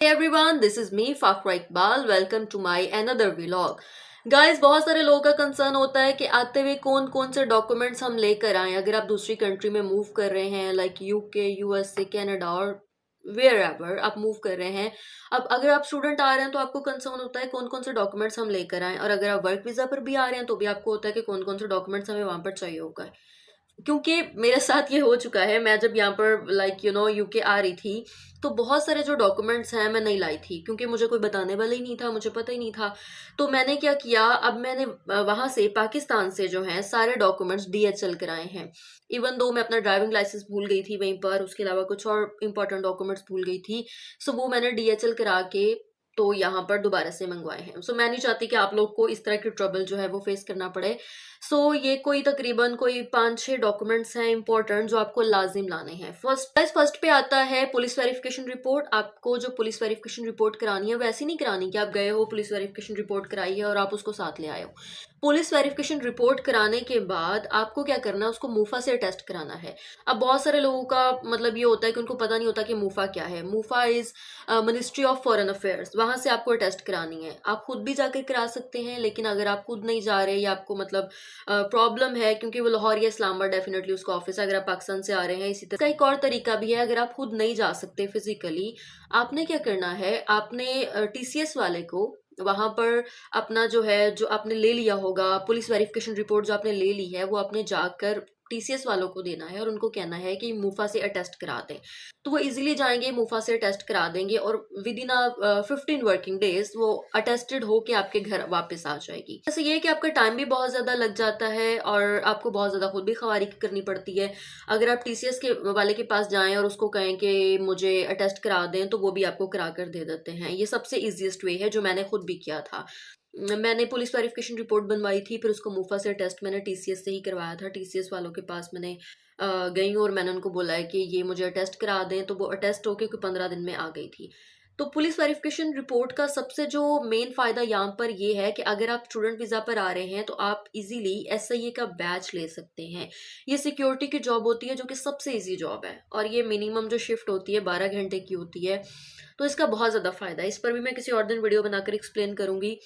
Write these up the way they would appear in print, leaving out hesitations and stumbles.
Hey everyone, this is me Fakhra Iqbal. Welcome to my another vlog. Guys, बहुत सारे लोगों का concern होता है कि आते हुए कौन कौन से डॉक्यूमेंट्स हम लेकर आए अगर आप दूसरी कंट्री में मूव कर रहे हैं, लाइक यूके, यूएसए, कनाडा और वेयर एवर आप मूव कर रहे हैं। अब अगर आप स्टूडेंट आ रहे हैं तो आपको कंसर्न होता है कौन कौन से डॉक्यूमेंट्स हम लेकर आए, और अगर आप वर्क वीजा पर भी आ रहे हैं तो भी आपको होता है कि कौन कौन से डॉक्यूमेंट्स हमें वहां पर चाहिए होगा। क्योंकि मेरे साथ ये हो चुका है, मैं जब यहाँ पर यूके आ रही थी तो बहुत सारे जो डॉक्यूमेंट्स हैं मैं नहीं लाई थी, क्योंकि मुझे कोई बताने वाला ही नहीं था, मुझे पता ही नहीं था। तो मैंने क्या किया, अब मैंने वहां से पाकिस्तान से जो है सारे डॉक्यूमेंट्स डीएचएल कराए हैं। इवन दो मैं अपना ड्राइविंग लाइसेंस भूल गई थी वहीं पर, उसके अलावा कुछ और इंपॉर्टेंट डॉक्यूमेंट्स भूल गई थी। सो वो मैंने डीएचएल करा के तो यहाँ पर दोबारा से मंगवाए हैं। सो मैं नहीं चाहती कि आप लोग को इस तरह की ट्रबल जो है वो फेस करना पड़े। ये कोई तकरीबन कोई 5-6 डॉक्यूमेंट्स हैं इंपॉर्टेंट जो आपको लाजिम लाने हैं। फर्स्ट पे आता है पुलिस वेरिफिकेशन रिपोर्ट। आपको जो पुलिस वेरिफिकेशन रिपोर्ट करानी है वैसी नहीं करानी कि आप गए हो, पुलिस वेरिफिकेशन रिपोर्ट कराई है और आप उसको साथ ले आए हो। पुलिस वेरिफिकेशन रिपोर्ट कराने के बाद आपको क्या करना है, उसको मूफा से टेस्ट कराना है। अब बहुत सारे लोगों का मतलब ये होता है कि उनको पता नहीं होता कि मूफा क्या है। MOFA is ministry of foreign affairs, वहां से आपको टेस्ट करानी है। आप खुद भी जाकर करा सकते हैं, लेकिन अगर आप खुद नहीं जा रहे या आपको मतलब प्रॉब्लम है, क्योंकि वो लाहौर या इस्लामाबाद डेफिनेटली उसका ऑफिस है, अगर आप पाकिस्तान से आ रहे हैं। इसी तरह का एक और तरीका भी है, अगर आप खुद नहीं जा सकते फिजिकली, आपने क्या करना है, आपने टीसीएस वाले को वहां पर अपना जो है, जो आपने ले लिया होगा पुलिस वेरिफिकेशन रिपोर्ट जो आपने ले ली है, वो आपने जाकर टीसीएस वालों को देना है और उनको कहना है कि मुफा से अटेस्ट करा दें। तो वो इजीली जाएंगे, मुफा से अटेस्ट करा देंगे और विद इन 15 वर्किंग डेज वो अटेस्टेड हो के आपके घर वापस आ जाएगी। जैसे ये है कि आपका टाइम भी बहुत ज्यादा लग जाता है और आपको बहुत ज्यादा खुद भी खवारी करनी पड़ती है। अगर आप टीसीएस के वाले के पास जाएं और उसको कहें कि मुझे अटेस्ट करा दें, तो वो भी आपको करा कर दे देते हैं। ये सबसे इजीएस्ट वे है जो मैंने खुद भी किया था। मैंने पुलिस वेरिफिकेशन रिपोर्ट बनवाई थी, फिर उसको मुफा से टेस्ट मैंने टीसीएस से ही करवाया था। टीसीएस वालों के पास मैंने गई और मैंने उनको बोला है कि ये मुझे अटेस्ट करा दें, तो वो अटेस्ट होके कोई 15 दिन में आ गई थी। तो पुलिस वेरिफिकेशन रिपोर्ट का सबसे जो मेन फायदा यहाँ पर ये है कि अगर आप स्टूडेंट वीजा पर आ रहे हैं तो आप इजीली एसआईए का बैच ले सकते हैं। ये सिक्योरिटी की जॉब होती है जो कि सबसे इजी जॉब है, और ये मिनिमम जो शिफ्ट होती है 12 घंटे की होती है। तो इसका बहुत ज्यादा फायदा है। इस पर भी मैं किसी और दिन वीडियो बनाकर एक्सप्लेन करूंगी।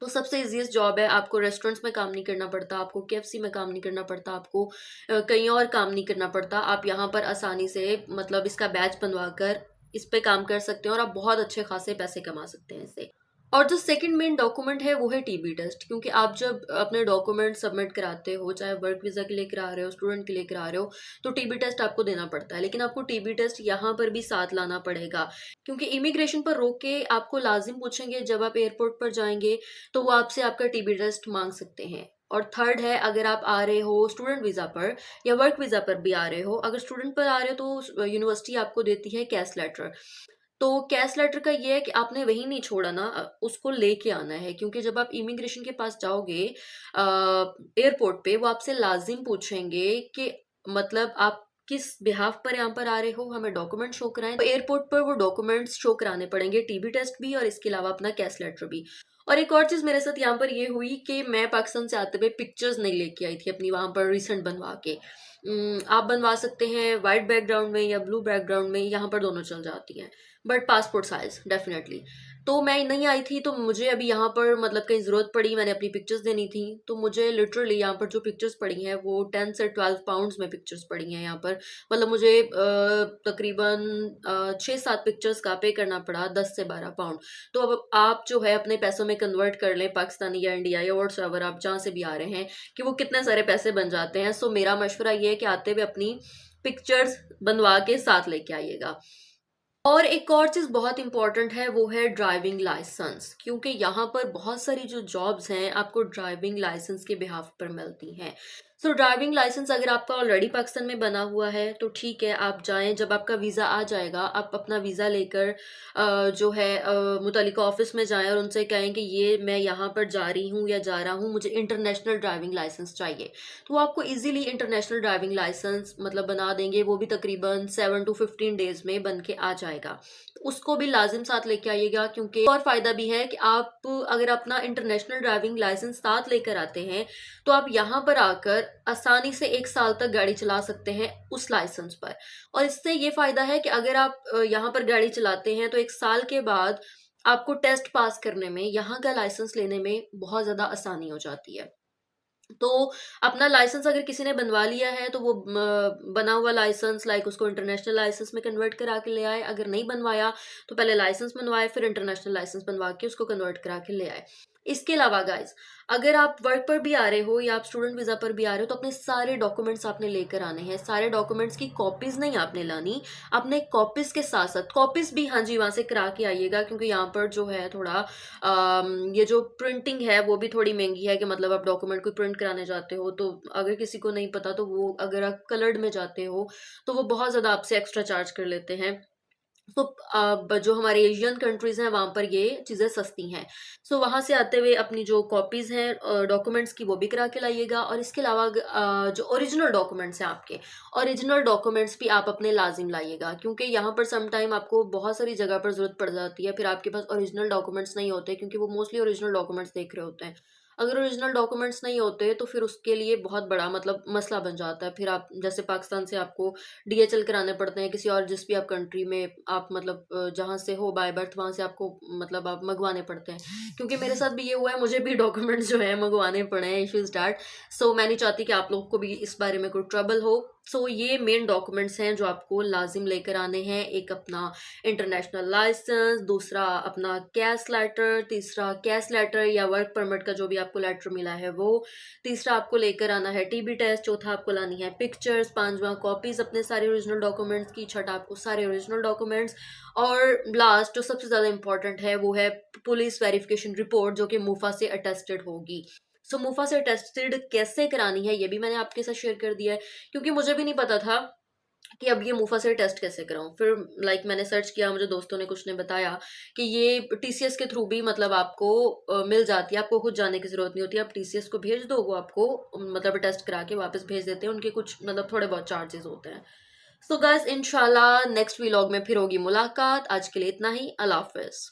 तो सबसे इजीएस्ट जॉब है, आपको रेस्टोरेंट्स में काम नहीं करना पड़ता, आपको केएफसी में काम नहीं करना पड़ता, आपको कहीं और काम नहीं करना पड़ता। आप यहाँ पर आसानी से मतलब इसका बैच बनवा कर इस पे काम कर सकते हैं और आप बहुत अच्छे खासे पैसे कमा सकते हैं इससे। और जो सेकंड मेन डॉक्यूमेंट है वो है टीबी टेस्ट, क्योंकि आप जब अपने डॉक्यूमेंट सबमिट कराते हो, चाहे वर्क वीजा के लिए करा रहे हो, स्टूडेंट के लिए करा रहे हो, तो टीबी टेस्ट आपको देना पड़ता है। लेकिन आपको टीबी टेस्ट यहाँ पर भी साथ लाना पड़ेगा, क्योंकि इमिग्रेशन पर रोक के आपको लाजिम पूछेंगे जब आप एयरपोर्ट पर जाएंगे, तो वो आपसे आपका टीबी टेस्ट मांग सकते हैं। और थर्ड है, अगर आप आ रहे हो स्टूडेंट वीजा पर या वर्क वीजा पर भी आ रहे हो, अगर स्टूडेंट पर आ रहे हो तो यूनिवर्सिटी आपको देती है कैश लेटर। तो कैश लेटर का ये है कि आपने वही नहीं छोड़ा ना, उसको लेके आना है, क्योंकि जब आप इमिग्रेशन के पास जाओगे एयरपोर्ट पे, वो आपसे लाजिम पूछेंगे कि मतलब आप किस बिहाफ पर यहाँ पर आ रहे हो, हमें डॉक्यूमेंट शो कराएं। तो एयरपोर्ट पर वो डॉक्यूमेंट्स शो कराने पड़ेंगे, टीबी टेस्ट भी और इसके अलावा अपना कैश लेटर भी। और एक और चीज मेरे साथ यहाँ पर ये हुई कि मैं पाकिस्तान से आते हुए पिक्चर्स नहीं लेके आई थी अपनी वहां पर रिसेंट बनवा के। आप बनवा सकते हैं व्हाइट बैकग्राउंड में या ब्लू बैकग्राउंड में, यहाँ पर दोनों चल जाती हैं, बट पासपोर्ट साइज डेफिनेटली। तो मैं नहीं आई थी, तो मुझे अभी यहाँ पर मतलब कहीं जरूरत पड़ी, मैंने अपनी पिक्चर्स देनी थी, तो मुझे लिटरली यहाँ पर जो पिक्चर्स पड़ी हैं वो 10 से 12 पाउंड्स में पिक्चर्स पड़ी हैं यहाँ पर। मतलब मुझे तकरीबन 6-7 पिक्चर्स का पे करना पड़ा 10 से 12 पाउंड। तो अब आप जो है अपने पैसों में कन्वर्ट कर लें, पाकिस्तानी या इंडिया या व्हाट्सएवर आप जहाँ से भी आ रहे हैं, कि वो कितने सारे पैसे बन जाते हैं। सो मेरा मशवरा ये है कि आते हुए अपनी पिक्चर्स बनवा के साथ लेके आइएगा। और एक और चीज बहुत इंपॉर्टेंट है, वो है ड्राइविंग लाइसेंस, क्योंकि यहाँ पर बहुत सारी जो जॉब्स हैं आपको ड्राइविंग लाइसेंस के बिहाफ पर मिलती हैं। सो ड्राइविंग लाइसेंस अगर आपका ऑलरेडी पाकिस्तान में बना हुआ है तो ठीक है, आप जाएं, जब आपका वीज़ा आ जाएगा आप अपना वीज़ा लेकर जो है मुतल्लिका ऑफिस में जाएं और उनसे कहें कि ये मैं यहाँ पर जा रही हूँ या जा रहा हूँ, मुझे इंटरनेशनल ड्राइविंग लाइसेंस चाहिए। तो वो आपको इजीली इंटरनेशनल ड्राइविंग लाइसेंस मतलब बना देंगे, वो भी तकरीबन 7 to 15 डेज में बन के आ जाएगा। उसको भी लाजिम साथ लेके आइएगा, क्योंकि और फ़ायदा भी है कि आप अगर अपना इंटरनेशनल ड्राइविंग लाइसेंस साथ लेकर आते हैं तो आप यहाँ पर आकर आसानी से 1 साल तक गाड़ी चला सकते हैं उस लाइसेंस पर। और इससे ये फ़ायदा है कि अगर आप यहाँ पर गाड़ी चलाते हैं तो 1 साल के बाद आपको टेस्ट पास करने में, यहाँ का लाइसेंस लेने में बहुत ज़्यादा आसानी हो जाती है। तो अपना लाइसेंस अगर किसी ने बनवा लिया है तो वो बना हुआ लाइसेंस लाइक उसको इंटरनेशनल लाइसेंस में कन्वर्ट करा के ले आए। अगर नहीं बनवाया तो पहले लाइसेंस बनवाए, फिर इंटरनेशनल लाइसेंस बनवा के उसको कन्वर्ट करा के ले आए। इसके अलावा गाइज, अगर आप वर्क पर भी आ रहे हो या आप स्टूडेंट वीजा पर भी आ रहे हो तो अपने सारे डॉक्यूमेंट्स आपने लेकर आने हैं। सारे डॉक्यूमेंट्स की कॉपीज नहीं आपने लानी, अपने कॉपीज के साथ साथ कॉपीज भी हाँ जी वहां से करा के आइएगा, क्योंकि यहाँ पर जो है थोड़ा ये जो प्रिंटिंग है वो भी थोड़ी महंगी है। कि मतलब आप डॉक्यूमेंट को प्रिंट कराने जाते हो तो अगर किसी को नहीं पता तो वो, अगर आप कलर्ड में जाते हो तो वो बहुत ज़्यादा आपसे एक्स्ट्रा चार्ज कर लेते हैं। तो जो हमारे एशियन कंट्रीज हैं वहां पर ये चीज़ें सस्ती हैं। सो वहां से आते हुए अपनी जो कॉपीज हैं डॉक्यूमेंट्स की वो भी करा के लाइएगा। और इसके अलावा जो ओरिजिनल डॉक्यूमेंट्स हैं आपके, ओरिजिनल डॉक्यूमेंट्स भी आप अपने लाजिम लाइएगा, क्योंकि यहाँ पर सम टाइम आपको बहुत सारी जगह पर जरूरत पड़ जाती है, फिर आपके पास ओरिजिनल डॉक्यूमेंट्स नहीं होते, क्योंकि वो मोस्टली ओरिजिनल डॉक्यूमेंट्स देख रहे होते हैं। अगर ओरिजिनल डॉक्यूमेंट्स नहीं होते तो फिर उसके लिए बहुत बड़ा मतलब मसला बन जाता है। फिर आप जैसे पाकिस्तान से आपको डीएचएल कराने पड़ते हैं, किसी और जिस भी आप कंट्री में आप मतलब जहाँ से हो बाय बर्थ वहाँ से आपको मतलब आप मंगवाने पड़ते हैं। क्योंकि मेरे साथ भी ये हुआ है, मुझे भी डॉक्यूमेंट्स जो है मंगवाने पड़े हैं इशू स्टार्ट। सो मैं नहीं चाहती कि आप लोग को भी इस बारे में कोई ट्रबल हो। सो ये मेन डॉक्यूमेंट्स हैं जो आपको लाजिम लेकर आने हैं। एक अपना इंटरनेशनल लाइसेंस, दूसरा अपना कैश लेटर, तीसरा कैश लेटर या वर्क परमिट का जो भी आपको लेटर मिला है वो, तीसरा आपको लेकर आना है टीबी टेस्ट, चौथा आपको लानी है पिक्चर्स, पांचवा कॉपीज अपने सारे ओरिजिनल डॉक्यूमेंट्स की, छठा आपको सारे ओरिजिनल डॉक्यूमेंट्स, और लास्ट जो सबसे ज्यादा इंपॉर्टेंट है वो है पुलिस वेरिफिकेशन रिपोर्ट जो कि मुफा से अटेस्टेड होगी। सो मुफा से अटेस्टेड कैसे करानी है ये भी मैंने आपके साथ शेयर कर दिया है, क्योंकि मुझे भी नहीं पता था कि अब ये मुफा से टेस्ट कैसे कराऊं। फिर मैंने सर्च किया, मुझे दोस्तों ने कुछ ने बताया कि ये टीसीएस के थ्रू भी मतलब आपको मिल जाती है, आपको खुद जाने की जरूरत नहीं होती। आप टीसीएस को भेज दो, वो आपको मतलब टेस्ट करा के वापस भेज देते हैं। उनके कुछ मतलब थोड़े बहुत चार्जेस होते हैं। सो गाइस, इंशाल्लाह नेक्स्ट व्लॉग में फिर होगी मुलाकात। आज के लिए इतना ही। अल्लाह हाफिज।